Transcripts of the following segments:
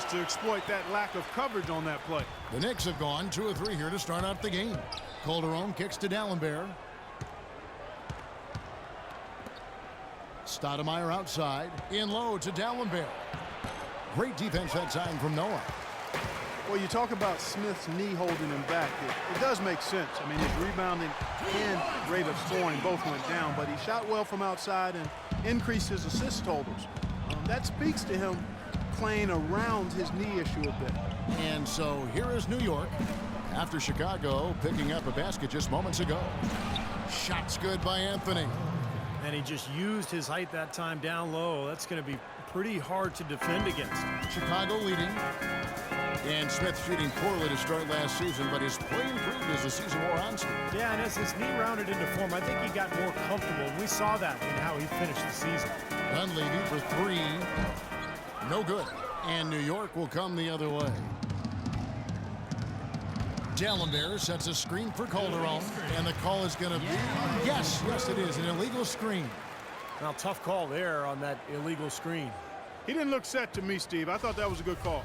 to exploit that lack of coverage on that play. The Knicks have gone 2 of 3 here to start out the game. Calderon kicks to Dallenberg. Stoudemire outside. In low to Dallenberg. Great defense that time from Noah. Well, you talk about Smith's knee holding him back. It does make sense. I mean, his rebounding and rate of scoring both went down, but he shot well from outside and increased his assist totals. That speaks to him playing around his knee issue a bit. And so here is New York after Chicago picking up a basket just moments ago. Shots good by Anthony. And he just used his height that time down low. That's going to be pretty hard to defend against. Chicago leading. And Smith shooting poorly to start last season, but his play improved as the season wore on. Yeah, and as his knee rounded into form, I think he got more comfortable. We saw that in how he finished the season. Dunleavy for 3. No good. And New York will come the other way. Dallenberg sets a screen for Calderon, and the call is going to be, yes, it is, an illegal screen. Now, tough call there on that illegal screen. He didn't look set to me, Steve. I thought that was a good call.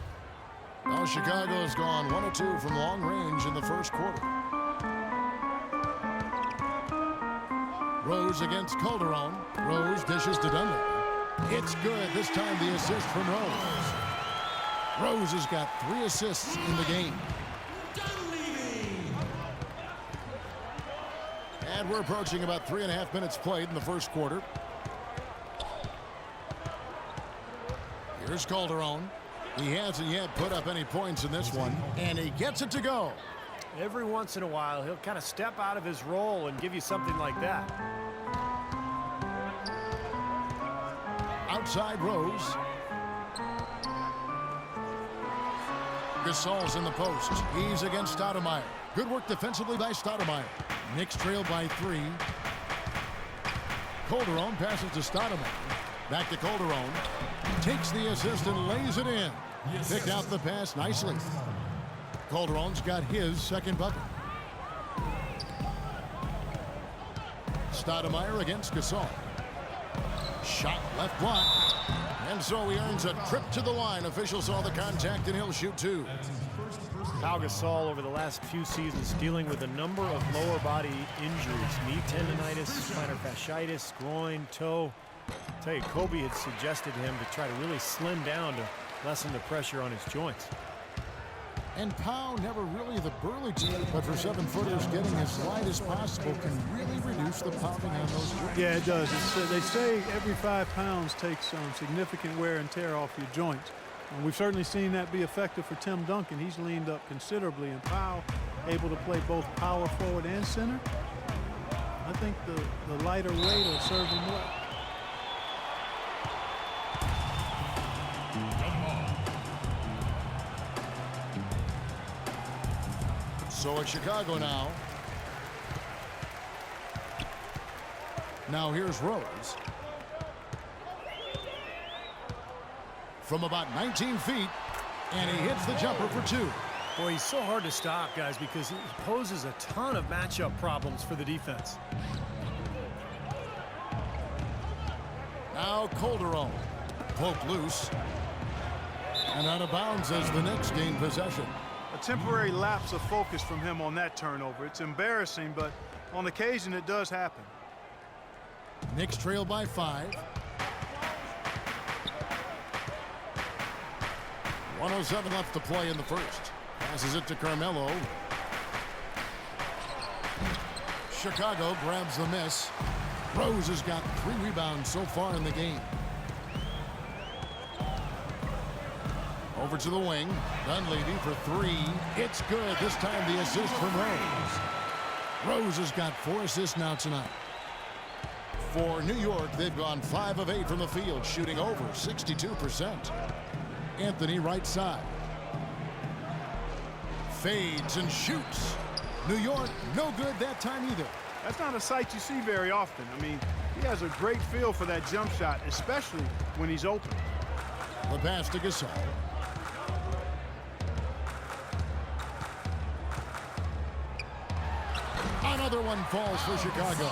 Now Chicago has gone 1 of 2 from long range in the first quarter. Rose against Calderon. Rose dishes to Dunleavy. It's good. This time the assist from Rose. Rose has got 3 assists in the game. And we're approaching about 3.5 minutes played in the first quarter. Here's Calderon. He hasn't yet put up any points in this one, and he gets it to go. Every once in a while, he'll kind of step out of his role and give you something like that. Outside Rose. Gasol's in the post. He's against Stoudemire. Good work defensively by Stoudemire. Knicks trail by 3. Calderon passes to Stoudemire. Back to Calderon. Takes the assist and lays it in. Picked out the pass nicely. Calderon's got his second bucket. Stoudemire against Gasol. Shot left block. And so he earns a trip to the line. Officials saw the contact and he'll shoot 2. Pau Gasol over the last few seasons dealing with a number of lower body injuries. Knee tendonitis, plantar fasciitis, groin, toe. I tell you, Kobe had suggested to him to try to really slim down to lessen the pressure on his joints. And Pau, never really the burly type, but for 7-footers, getting as light as possible can really reduce the pounding on those joints. Yeah, it does. They say every 5 pounds takes some significant wear and tear off your joints. And we've certainly seen that be effective for Tim Duncan. He's leaned up considerably, and Pau able to play both power forward and center. I think the lighter weight will serve him well. So it's Chicago now. Now here's Rose. From about 19 feet, and he hits the jumper for 2. Boy, he's so hard to stop, guys, because he poses a ton of matchup problems for the defense. Now Calderon. Poked loose. And out of bounds as the Knicks gain possession. A temporary lapse of focus from him on that turnover. It's embarrassing, but on occasion it does happen. Knicks trail by 5. 1:07 left to play in the first. Passes it to Carmelo. Chicago grabs the miss. Rose has got 3 rebounds so far in the game. Over to the wing. Dunleavy for 3. It's good. This time the assist from Rose. Rose has got 4 assists now tonight. For New York, they've gone 5 of 8 from the field, shooting over 62%. Anthony right side. Fades and shoots. New York, no good that time either. That's not a sight you see very often. I mean, he has a great feel for that jump shot, especially when he's open. The pass to Gasol. Another one falls for Chicago.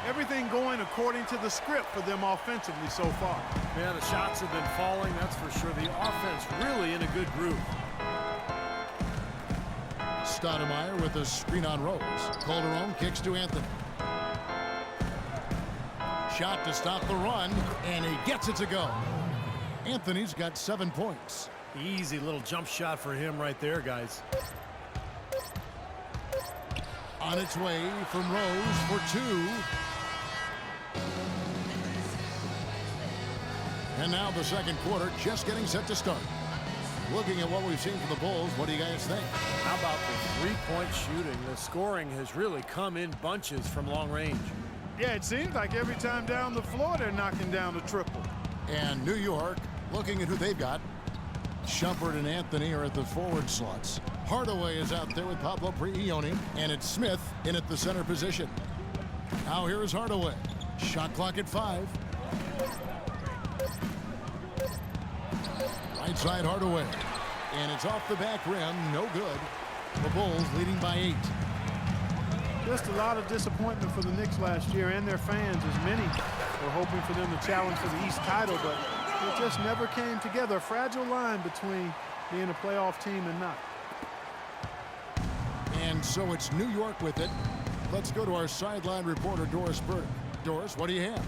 Everything going according to the script for them offensively so far. Man, the shots have been falling, that's for sure. The offense really in a good groove. Stoudemire with a screen on Rose. Calderon kicks to Anthony. Shot to stop the run, and he gets it to go. Anthony's got 7 points. Easy little jump shot for him right there, guys. On its way from Rose for 2. And now the second quarter just getting set to start. Looking at what we've seen from the Bulls, what do you guys think? How about the three-point shooting? The scoring has really come in bunches from long range. Yeah, it seems like every time down the floor they're knocking down a triple. And New York, looking at who they've got. Shumpert and Anthony are at the forward slots. Hardaway is out there with Pablo Prigioni, and it's Smith in at the center position. Now here is Hardaway. Shot clock at 5. Right side Hardaway. And it's off the back rim. No good. The Bulls leading by 8. Just a lot of disappointment for the Knicks last year and their fans, as many were hoping for them to challenge for the East title, but it just never came together. A fragile line between being a playoff team and not. And so it's New York with it. Let's go to our sideline reporter, Doris Burke. Doris, what do you have?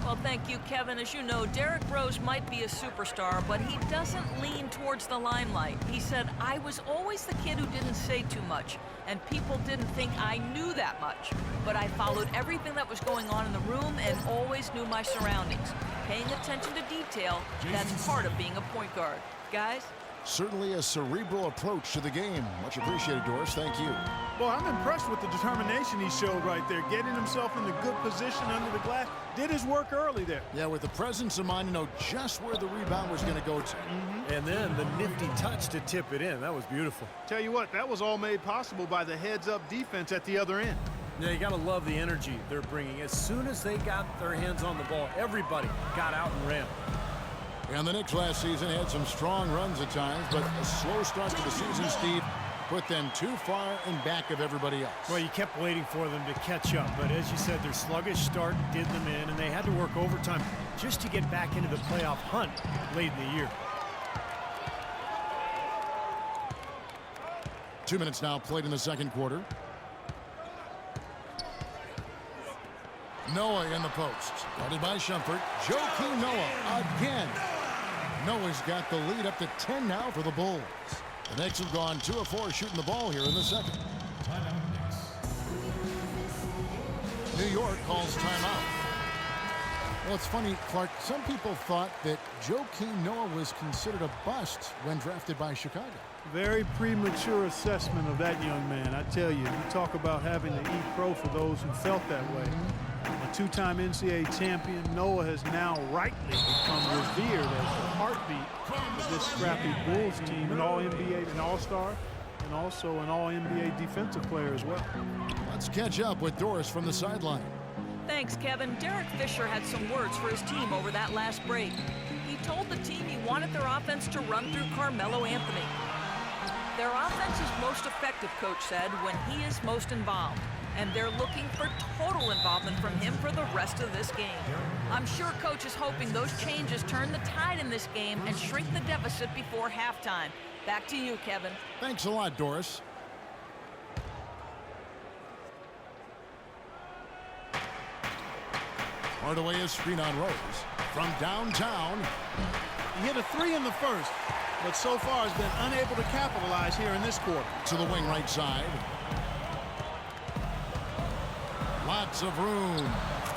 Well, thank you, Kevin. As you know, Derrick Rose might be a superstar, but he doesn't lean towards the limelight. He said, I was always the kid who didn't say too much, and people didn't think I knew that much. But I followed everything that was going on in the room and always knew my surroundings. Paying attention to detail, that's part of being a point guard. Guys? Certainly a cerebral approach to the game. Much appreciated, Doris. Thank you. Well, I'm impressed with the determination he showed right there, getting himself in a good position under the glass. Did his work early there. Yeah, with the presence of mind to know just where the rebound was going to go to. And then the nifty touch to tip it in. That was beautiful. Tell you what, that was all made possible by the heads-up defense at the other end. Yeah, you got to love the energy they're bringing. As soon as they got their hands on the ball, everybody got out and ran. And the Knicks last season had some strong runs at times, but a slow start to the season, Steve, put them too far in back of everybody else. Well, you kept waiting for them to catch up, but as you said, their sluggish start did them in, and they had to work overtime just to get back into the playoff hunt late in the year. 2 minutes now played in the second quarter. Noah in the post. Guarded by Shumpert. Joakim Noah again. Noah's got the lead up to 10 now for the Bulls. The Knicks have gone 2 of 4 shooting the ball here in the second. New York calls timeout. Well, it's funny, Clark. Some people thought that Joakim Noah was considered a bust when drafted by Chicago. Very premature assessment of that young man. I tell you talk about having to eat crow for those who felt that way. A 2-time NCAA champion, Noah has now rightly become revered as the heartbeat of this scrappy Bulls team, an All-NBA, an All-Star, and also an All-NBA defensive player as well. Let's catch up with Doris from the sideline. Thanks, Kevin. Derek Fisher had some words for his team over that last break. He told the team he wanted their offense to run through Carmelo Anthony. Their offense is most effective, Coach said, when he is most involved. And they're looking for total involvement from him for the rest of this game. I'm sure Coach is hoping those changes turn the tide in this game and shrink the deficit before halftime. Back to you, Kevin. Thanks a lot, Doris. Hardaway is screen on Rose. From downtown. He hit a 3 in the first, but so far has been unable to capitalize here in this quarter. To the wing right side. Lots of room.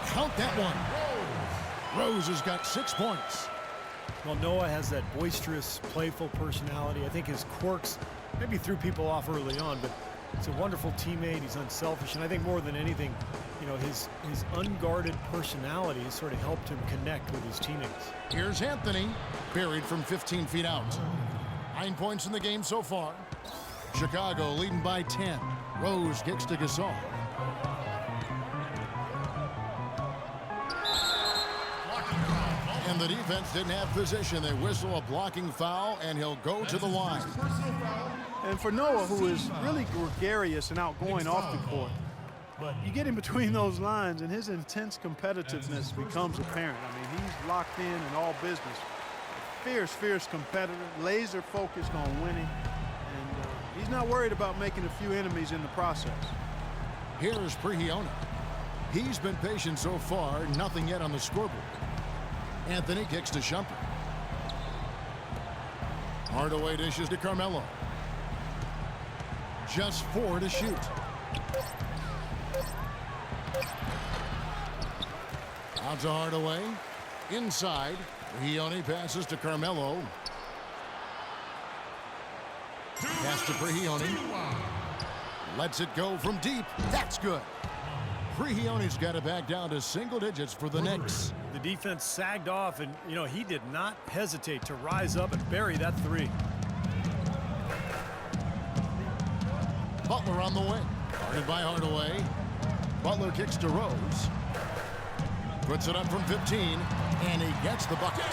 Count that one. Rose has got 6 points. Well, Noah has that boisterous, playful personality. I think his quirks maybe threw people off early on, but he's a wonderful teammate. He's unselfish, and I think more than anything, you know, his unguarded personality has sort of helped him connect with his teammates. Here's Anthony, buried from 15 feet out. 9 points in the game so far. Chicago leading by 10. Rose kicks to Gasol. And the defense didn't have position. They whistle a blocking foul, and he'll go to the line. And for Noah, who is really gregarious and outgoing off the court, But you get in between those lines, and his intense competitiveness becomes apparent. I mean, he's locked in all business. Fierce, fierce competitor, laser focused on winning, and he's not worried about making a few enemies in the process. Here's Prigioni. He's been patient so far, nothing yet on the scoreboard. Anthony kicks to Shumpert. Hardaway dishes to Carmelo. Just 4 to shoot. Out to Hardaway. Inside. Prigioni passes to Carmelo. Pass to Prigioni. Lets it go from deep. That's good. Prigioni's got it back down to single digits for the Knicks. The defense sagged off, and, you know, he did not hesitate to rise up and bury that three. Butler on the wing. Guarded by Hardaway. Butler kicks to Rose. Puts it up from 15, and he gets the bucket.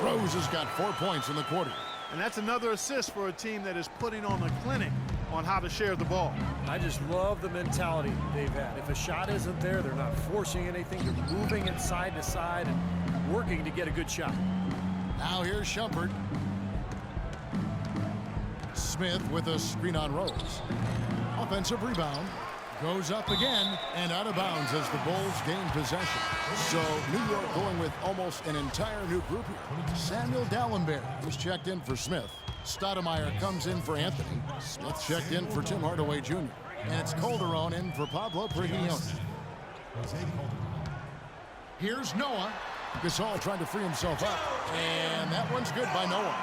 Rose has got 4 points in the quarter. And that's another assist for a team that is putting on a clinic on how to share the ball. I just love the mentality they've had. If a shot isn't there, they're not forcing anything. They're moving it side to side and working to get a good shot. Now here's Shumpert. Smith with a screen on Rose. Offensive rebound. Goes up again and out of bounds as the Bulls gain possession. So New York going with almost an entire new group here. Samuel Dallenberg was checked in for Smith. Stoudemire comes in for Anthony. Smith checked in for Tim Hardaway Jr. And it's Calderon in for Pablo Prigioni. Here's Noah. Gasol trying to free himself up. And that one's good by Noah.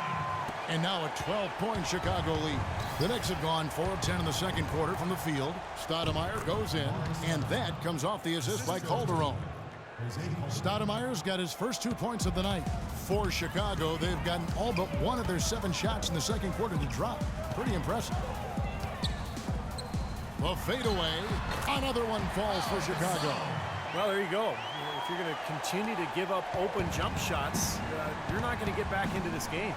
And now a 12-point Chicago lead. The Knicks have gone 4 of 10 in the second quarter from the field. Stoudemire goes in, and that comes off the assist by Calderon. Stoudemire's got his first 2 points of the night. For Chicago, they've gotten all but one of their 7 shots in the second quarter to drop. Pretty impressive. The fadeaway. Another one falls for Chicago. Well, there you go. If you're going to continue to give up open jump shots, you're not going to get back into this game.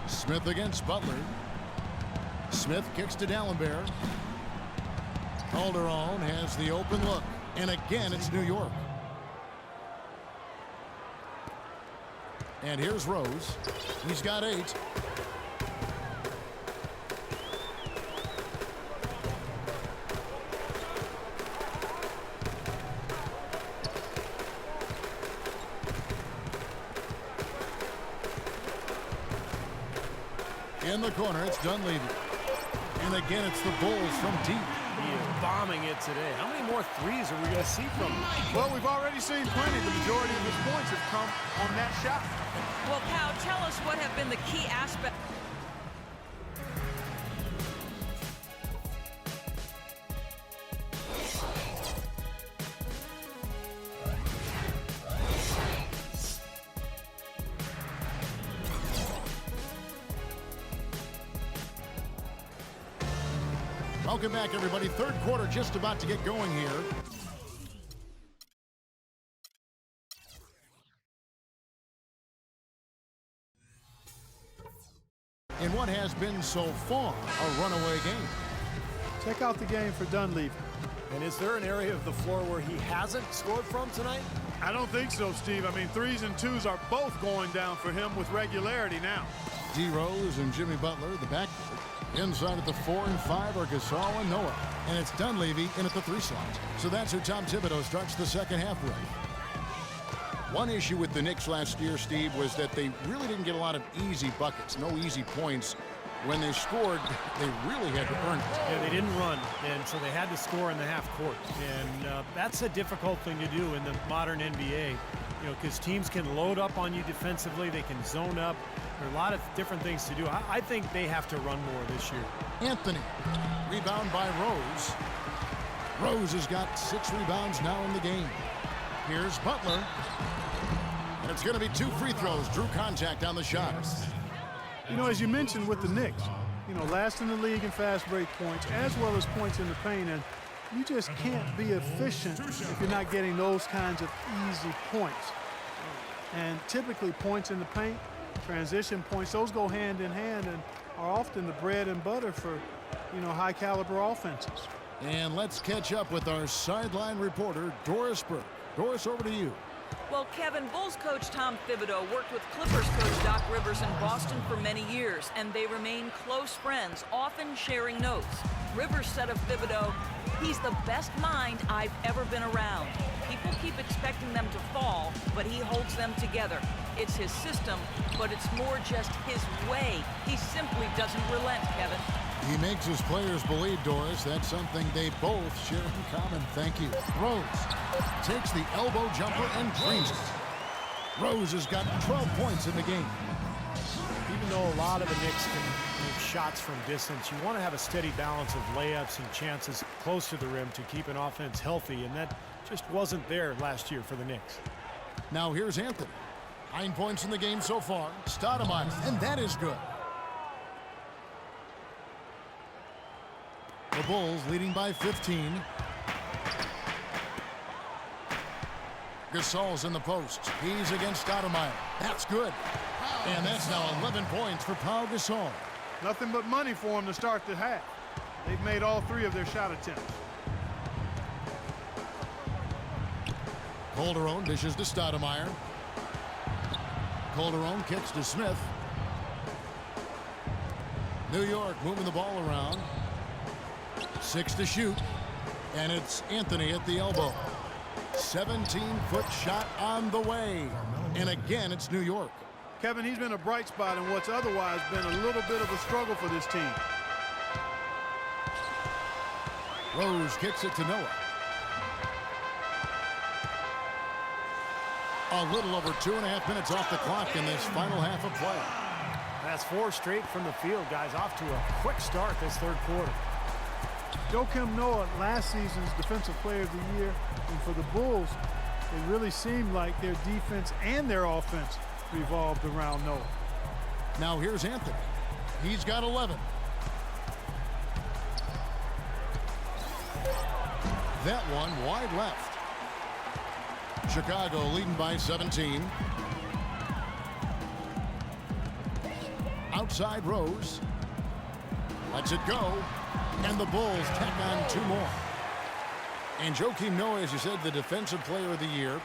Smith against Butler. Smith kicks to Dallenberg. Calderon has the open look. And again, it's New York. And here's Rose. He's got 8. In the corner, it's Dunleavy. And again, it's the Bulls from deep. He is bombing it today. How many more threes are we going to see from him? Well, we've already seen plenty. The majority of his points have come on that shot. Well, Cal, tell us what have been the key aspects. Welcome back, everybody. Third quarter just about to get going here. In what has been so far a runaway game. Check out the game for Dunleavy. And is there an area of the floor where he hasn't scored from tonight? I don't think so, Steve. I mean, 3s and 2s are both going down for him with regularity now. D. Rose and Jimmy Butler, the backcourt. Inside at the 4 and 5 are Gasol and Noah. And it's Dunleavy in at the 3 slot. So that's who Tom Thibodeau starts the second half with. One issue with the Knicks last year, Steve, was that they really didn't get a lot of easy buckets, no easy points. When they scored, they really had to earn it. Yeah, they didn't run, and so they had to score in the half court. And that's a difficult thing to do in the modern NBA, you know, because teams can load up on you defensively. They can zone up. There are a lot of different things to do. I think they have to run more this year. Anthony, rebound by Rose. Rose has got 6 rebounds now in the game. Here's Butler. And it's going to be 2 free throws. Drew contact on the shot. You know, as you mentioned with the Knicks, you know, last in the league in fast break points as well as points in the paint, and you just can't be efficient if you're not getting those kinds of easy points. And typically points in the paint, Transition points, those go hand in hand and are often the bread and butter for, high caliber offenses. And let's catch up with our sideline reporter, Doris Burke. Doris, over to you. Well, Kevin, Bulls coach Tom Thibodeau worked with Clippers coach Doc Rivers in Boston for many years, and they remain close friends, often sharing notes. Rivers said of Thibodeau, "He's the best mind I've ever been around. People keep expecting them to fall, but he holds them together. It's his system, but it's more just his way. He simply doesn't relent, Kevin." He makes his players believe, Doris. That's something they both share in common. Thank you. Rose takes the elbow jumper and drains it. Rose has got 12 points in the game. Even though a lot of the Knicks can make shots from distance, you want to have a steady balance of layups and chances close to the rim to keep an offense healthy, and that just wasn't there last year for the Knicks. Now here's Anthony. 9 points in the game so far. Stoudemire, and that is good. The Bulls leading by 15. Gasol's in the post. He's against Stoudemire. That's good. And that's now 11 points for Pau Gasol. Nothing but money for him to start the half. They've made all 3 of their shot attempts. Calderon dishes to Stoudemire. Calderon kicks to Smith. New York moving the ball around. 6 to shoot. And it's Anthony at the elbow. 17-foot shot on the way. And again, it's New York. Kevin, he's been a bright spot in what's otherwise been a little bit of a struggle for this team. Rose kicks it to Noah. A little over 2.5 minutes off the clock in this final half of play. That's 4 straight from the field, guys. Off to a quick start this third quarter. Joakim Noah, last season's Defensive Player of the Year, and for the Bulls, it really seemed like their defense and their offense revolved around Noah. Now here's Anthony. He's got 11. That one wide left. Chicago leading by 17. Outside Rose. Lets it go. And the Bulls tack on 2 more. And Joakim Noah, as you said, the Defensive Player of the Year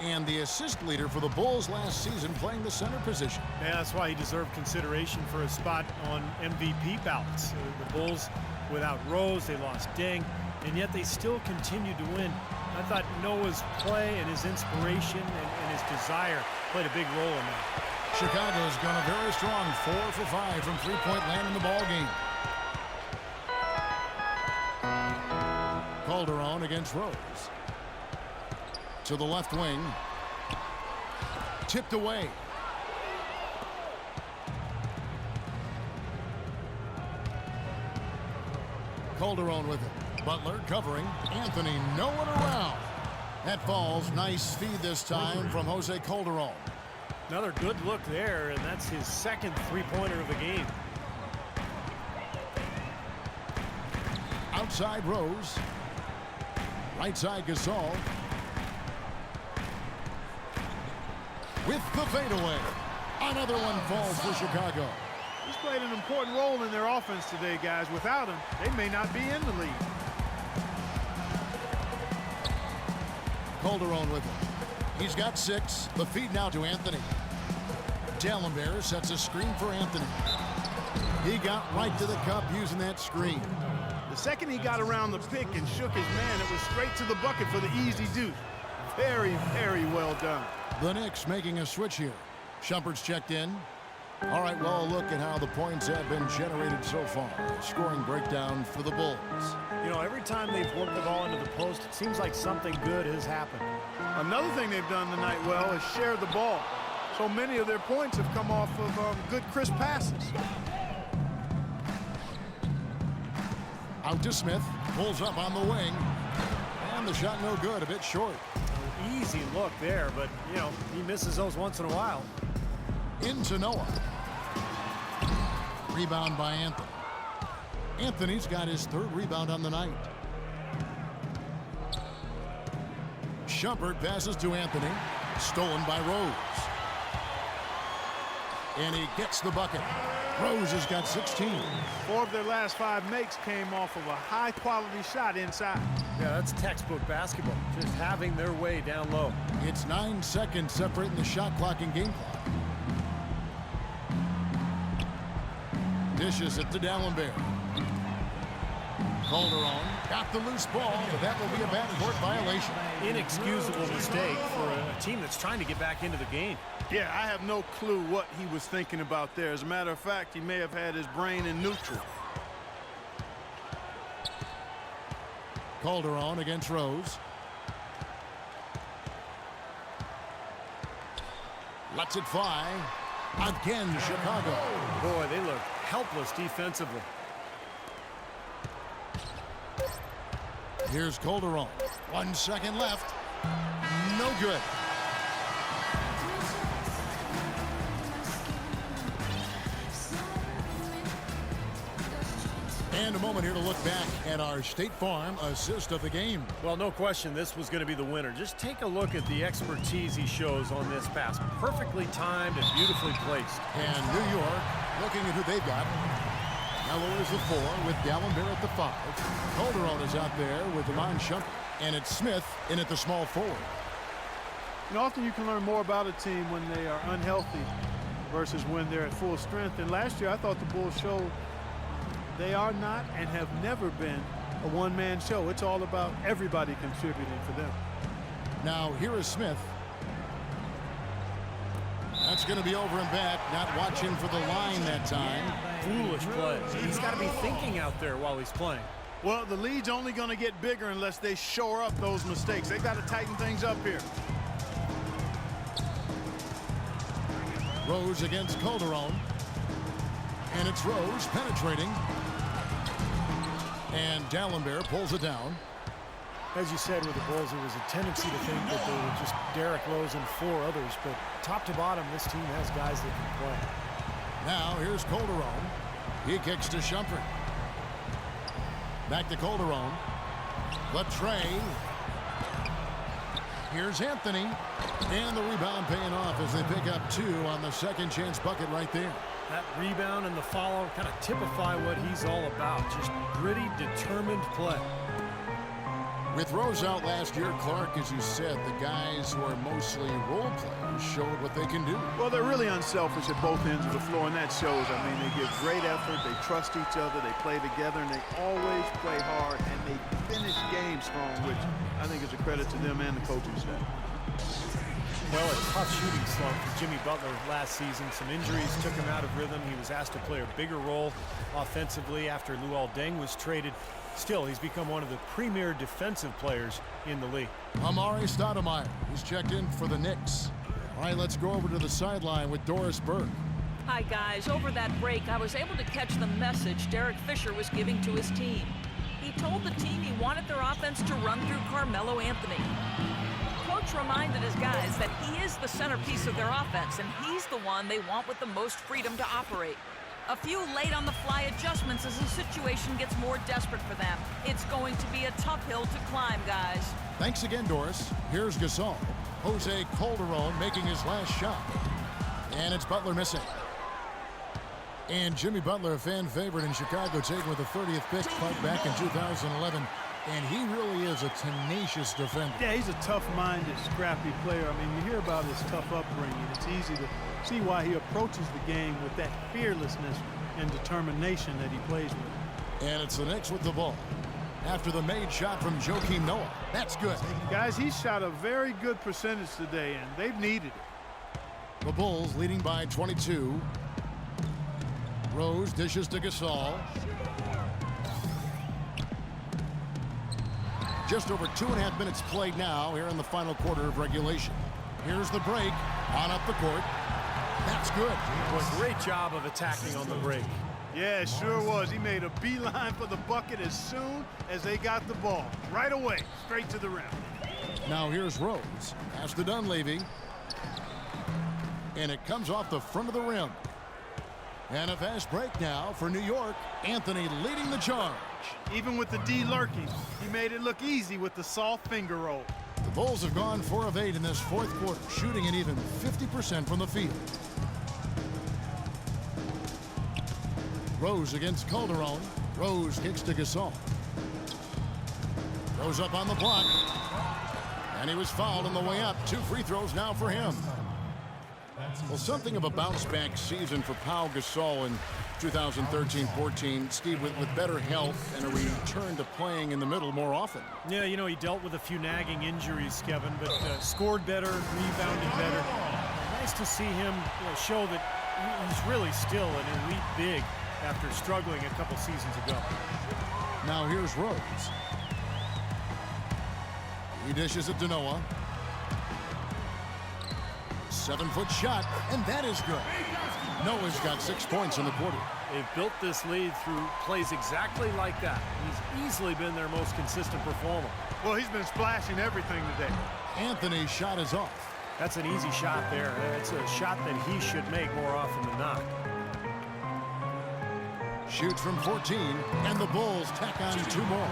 and the assist leader for the Bulls last season, playing the center position. Yeah, that's why he deserved consideration for a spot on MVP ballots. The Bulls, without Rose, they lost Deng, and yet they still continued to win. I thought Noah's play and his inspiration and his desire played a big role in that. Chicago's gone a very strong 4 for 5 from three-point land in the ball game. Calderon against Rose. To the left wing. Tipped away. Calderon with it. Butler covering. Anthony no one around. That falls. Nice feed this time from Jose Calderon. Another good look there, and that's his second three-pointer of the game. Outside Rose. Right side Gasol. With the fadeaway. Another one falls for Chicago. He's played an important role in their offense today, guys. Without him, they may not be in the lead. Calderon with it. He's got 6. The feed now to Anthony. Dallenberg sets a screen for Anthony. He got right to the cup using that screen. The second he got around the pick and shook his man, it was straight to the bucket for the easy deuce. Very, very well done. The Knicks making a switch here. Shumpert's checked in. All right, well, a look at how the points have been generated so far. Scoring breakdown for the Bulls. You know, every time they've worked the ball into the post, it seems like something good has happened. Another thing they've done tonight well is share the ball. So many of their points have come off of good, crisp passes. Out to Smith. Pulls up on the wing. And the shot no good. A bit short. Easy look there, but, you know, he misses those once in a while. Into Noah. Rebound by Anthony. Anthony's got his 3rd rebound on the night. Shumpert passes to Anthony. Stolen by Rose. And he gets the bucket. Rose has got 16. 4 of their last 5 makes came off of a high-quality shot inside. Yeah, that's textbook basketball. Just having their way down low. It's 9 seconds separating the shot clock and game clock. Dishes it to Dallenberg. Calderon got the loose ball, but that will be a backcourt violation. Inexcusable mistake for a team that's trying to get back into the game. Yeah, I have no clue what he was thinking about there. As a matter of fact, he may have had his brain in neutral. Calderon against Rose. Lets it fly. Again, Chicago. Boy, they look helpless defensively. Here's Calderon. 1 second left. No good. And a moment here to look back at our State Farm assist of the game. Well, no question this was going to be the winner. Just take a look at the expertise he shows on this pass. Perfectly timed and beautifully placed. And New York looking at who they've got. Now lowers the 4 with Dallenberg at the 5. Calderon is out there with Iman Shumpert. And it's Smith in at the small forward. You know, often you can learn more about a team when they are unhealthy versus when they're at full strength. And last year I thought the Bulls showed they are not and have never been a one-man show. It's all about everybody contributing for them. Now here is Smith. That's going to be over and back. Not watching for the line that time. Foolish play. He's got to be thinking out there while he's playing. Well, the lead's only going to get bigger unless they shore up those mistakes. They've got to tighten things up here. Rose against Calderon. And it's Rose penetrating. And Dallenberg pulls it down. As you said with the Bulls, there was a tendency to think that they were just Derrick Rose and 4 others. But top to bottom, this team has guys that can play. Now here's Calderon. He kicks to Shumpert. Back to Calderon. The tray. Here's Anthony. And the rebound paying off as they pick up 2 on the second chance bucket right there. That rebound and the follow kind of typify what he's all about. Just gritty, determined play. With Rose out last year, Clark, as you said, the guys who are mostly role players showed what they can do. Well, they're really unselfish at both ends of the floor, and that shows. I mean, they give great effort, they trust each other, they play together, and they always play hard, and they finish games strong, which I think is a credit to them and the coaching staff. Well, a tough shooting slump for Jimmy Butler last season. Some injuries took him out of rhythm. He was asked to play a bigger role offensively after Luol Deng was traded. Still, he's become one of the premier defensive players in the league. Amari Stoudemire, he's checked in for the Knicks. All right, let's go over to the sideline with Doris Burke. Hi, guys. Over that break, I was able to catch the message Derek Fisher was giving to his team. He told the team he wanted their offense to run through Carmelo Anthony. Coach reminded his guys that he is the centerpiece of their offense, and he's the one they want with the most freedom to operate. A few late-on-the-fly adjustments as the situation gets more desperate for them. It's going to be a tough hill to climb, guys. Thanks again, Doris. Here's Gasol. Jose Calderon making his last shot. And it's Butler missing. And Jimmy Butler, a fan favorite in Chicago, taken with the 30th pick back in 2011. And he really is a tenacious defender. Yeah, he's a tough-minded, scrappy player. I mean, you hear about his tough upbringing. It's easy to see why he approaches the game with that fearlessness and determination that he plays with. And it's the Knicks with the ball. After the made shot from Joakim Noah. That's good. Guys, he shot a very good percentage today, and they've needed it. The Bulls leading by 22. Rose dishes to Gasol. Just over 2.5 minutes played now here in the final quarter of regulation. Here's the break. On up the court. That's good. Well, great job of attacking on the break. Yeah, it sure was. He made a beeline for the bucket as soon as they got the ball. Right away, straight to the rim. Now here's Rose. Pass to Dunleavy. And it comes off the front of the rim. And a fast break now for New York. Anthony leading the charge. Even with the D lurking, he made it look easy with the soft finger roll. The Bulls have gone 4 of 8 in this fourth quarter, shooting at even 50% from the field. Rose against Calderon. Rose kicks to Gasol. Goes up on the block. And he was fouled on the way up. 2 free throws now for him. Well, something of a bounce-back season for Pau Gasol in 2013-14. Steve, with better health and a return to playing in the middle more often. Yeah, you know, he dealt with a few nagging injuries, Kevin, but scored better, rebounded better. Nice to see him show that he's really still an elite big after struggling a couple seasons ago. Now here's Rose. He dishes it to Noah. 7-foot shot, and that is good. Noah's got 6 points in the quarter. They've built this lead through plays exactly like that. He's easily been their most consistent performer. Well, he's been splashing everything today. Anthony's shot is off. That's an easy shot there. It's a shot that he should make more often than not. Shoots from 14, and the Bulls tack on 2 more.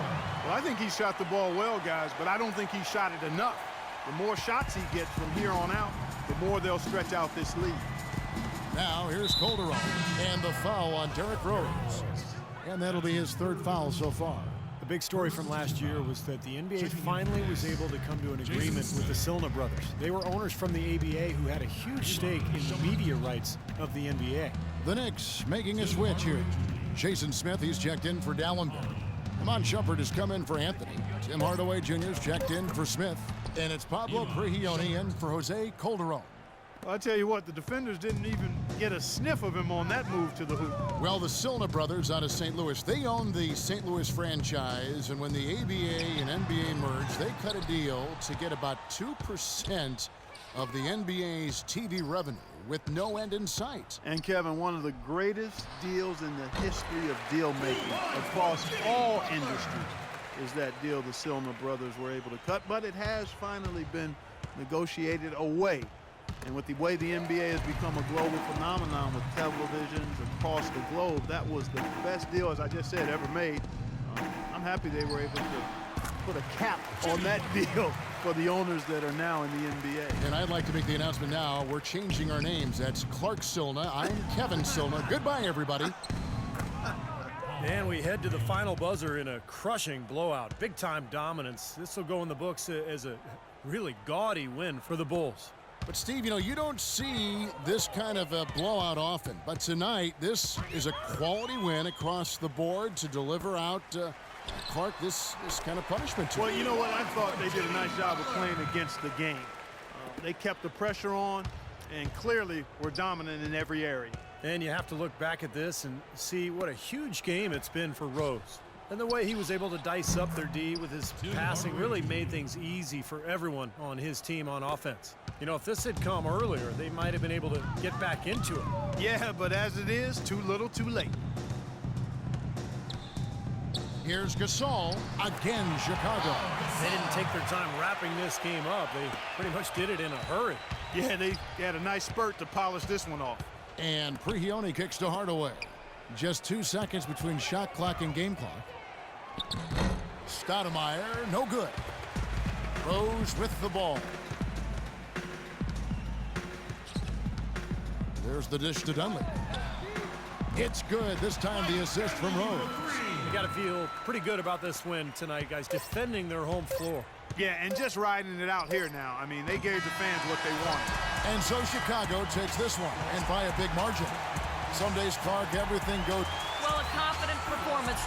Well, I think he shot the ball well, guys, but I don't think he shot it enough. The more shots he gets from here on out, the more they'll stretch out this lead. Now here's Calderon, and the foul on Derrick Rose. And that'll be his 3rd foul so far. The big story from last year was that the NBA finally was able to come to an agreement with the Silna brothers. They were owners from the ABA who had a huge stake in the media rights of the NBA. The Knicks making a switch here. Jason Smith, he's checked in for Dallenberg. Amon Shumpert has come in for Anthony. Tim Hardaway Jr.'s checked in for Smith. And it's Pablo Prigioni in for Jose Calderon. Well, I tell you what, the defenders didn't even get a sniff of him on that move to the hoop. Well, the Silna brothers out of St. Louis, they own the St. Louis franchise, and when the ABA and NBA merged, they cut a deal to get about 2% of the NBA's TV revenue with no end in sight. And Kevin, one of the greatest deals in the history of deal making across all industries is that deal the Silna brothers were able to cut, but it has finally been negotiated away. And with the way the NBA has become a global phenomenon with televisions across the globe, that was the best deal, as I just said, ever made. I'm happy they were able to put a cap on that deal for the owners that are now in the NBA. And I'd like to make the announcement now. We're changing our names. That's Clark Silna. I'm Kevin Silna. Goodbye, everybody. And we head to the final buzzer in a crushing blowout. Big-time dominance. This will go in the books as a really gaudy win for the Bulls. But, Steve, you know, you don't see this kind of a blowout often. But tonight, this is a quality win across the board to deliver out, Clark, this kind of punishment to Well, you know what? I thought they did a nice job of playing against the game. They kept the pressure on and clearly were dominant in every area. And you have to look back at this and see what a huge game it's been for Rose. And the way he was able to dice up their D with his passing really made things easy for everyone on his team on offense. You know, if this had come earlier, they might have been able to get back into it. Yeah, but as it is, too little, too late. Here's Gasol, again Chicago. They didn't take their time wrapping this game up. They pretty much did it in a hurry. Yeah, they had a nice spurt to polish this one off. And Prigioni kicks to Hardaway. Just 2 seconds between shot clock and game clock. Stoudemire, no good. Rose with the ball. There's the dish to Dunleavy. It's good. This time the assist from Rose. You got to feel pretty good about this win tonight, guys, defending their home floor. Yeah, and just riding it out here now. I mean, they gave the fans what they wanted. And so Chicago takes this one, and by a big margin. Some days, Clark, everything goes... Well, a confident performance.